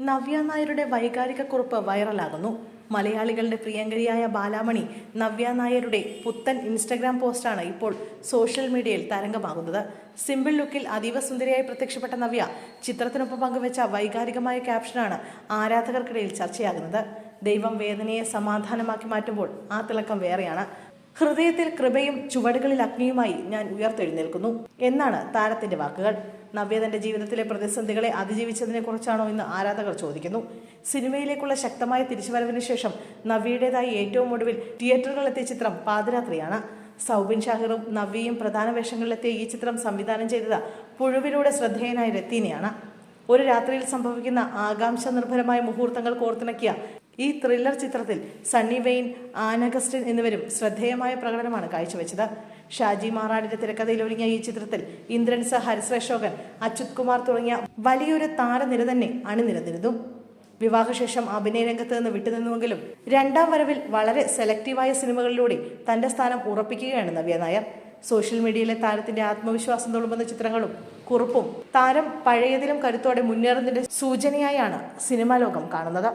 നവ്യ നായരുടെ വൈകാരിക കുറിപ്പ് വൈറലാകുന്നു. മലയാളികളുടെ പ്രിയങ്കരിയായ ബാലാമണി നവ്യ നായരുടെ പുത്തൻ ഇൻസ്റ്റഗ്രാം പോസ്റ്റാണ് ഇപ്പോൾ സോഷ്യൽ മീഡിയയിൽ തരംഗമാകുന്നത്. സിമ്പിൾ ലുക്കിൽ അതീവ സുന്ദരിയായി പ്രത്യക്ഷപ്പെട്ട നവ്യ ചിത്രത്തിനൊപ്പം പങ്കുവച്ച വൈകാരികമായ ക്യാപ്ഷനാണ് ആരാധകർക്കിടയിൽ ചർച്ചയാകുന്നത്. ദൈവം വേദനയെ സമാധാനമാക്കി മാറ്റുമ്പോൾ ആ തിളക്കം വേറെയാണ്. ഹൃദയത്തിൽ കൃപയും ചുവടുകളിൽ അഗ്നിയുമായി ഞാൻ ഉയർത്തെഴുന്നേൽക്കുന്നു എന്നാണ് താരത്തിന്റെ വാക്കുകൾ. നവ്യ തന്റെ ജീവിതത്തിലെ പ്രതിസന്ധികളെ അതിജീവിച്ചതിനെ കുറിച്ചാണോ എന്ന് ആരാധകർ ചോദിക്കുന്നു. സിനിമയിലേക്കുള്ള ശക്തമായ തിരിച്ചുവരവിന് ശേഷം നവ്യയുടേതായി ഏറ്റവും ഒടുവിൽ തിയേറ്ററുകളിലെത്തിയ ചിത്രം പാതിരാത്രിയാണ്. സൗബിൻ ഷാഹിറും നവ്യയും പ്രധാന വേഷങ്ങളിലെത്തിയ ഈ ചിത്രം സംവിധാനം ചെയ്തത് പുഴുവിലൂടെ ശ്രദ്ധേയനായ രത്തീനയാണ്. ഒരു രാത്രിയിൽ സംഭവിക്കുന്ന ആകാംക്ഷ നിർഭരമായ മുഹൂർത്തങ്ങൾ കോർത്തിണക്കിയ ഈ ത്രില്ലർ ചിത്രത്തിൽ സണ്ണി വെയിൻ, ആൻ അഗസ്റ്റിൻ എന്നിവരും ശ്രദ്ധേയമായ പ്രകടനമാണ് കാഴ്ചവെച്ചത്. ഷാജി മാറാടിന്റെ തിരക്കഥയിൽ ഒരുങ്ങിയ ഈ ചിത്രത്തിൽ ഇന്ദ്രൻസ്, ഹരിശ്രീ അശോകൻ, അച്യുത് കുമാർ തുടങ്ങിയ വലിയൊരു താരനിര തന്നെ അണിനിരന്നിരുന്നു. വിവാഹശേഷം അഭിനയ രംഗത്ത് നിന്ന് വിട്ടുനിന്നുവെങ്കിലും രണ്ടാം വരവിൽ വളരെ സെലക്റ്റീവായ സിനിമകളിലൂടെ തന്റെ സ്ഥാനം ഉറപ്പിക്കുകയാണ് നവ്യ നായർ. സോഷ്യൽ മീഡിയയിലെ താരത്തിന്റെ ആത്മവിശ്വാസം തുളുമ്പുന്ന ചിത്രങ്ങളും കുറിപ്പും താരം പഴയതിലും കരുത്തോടെ മുന്നേറുന്നതിന്റെ സൂചനയായാണ് സിനിമാ ലോകം കാണുന്നത്.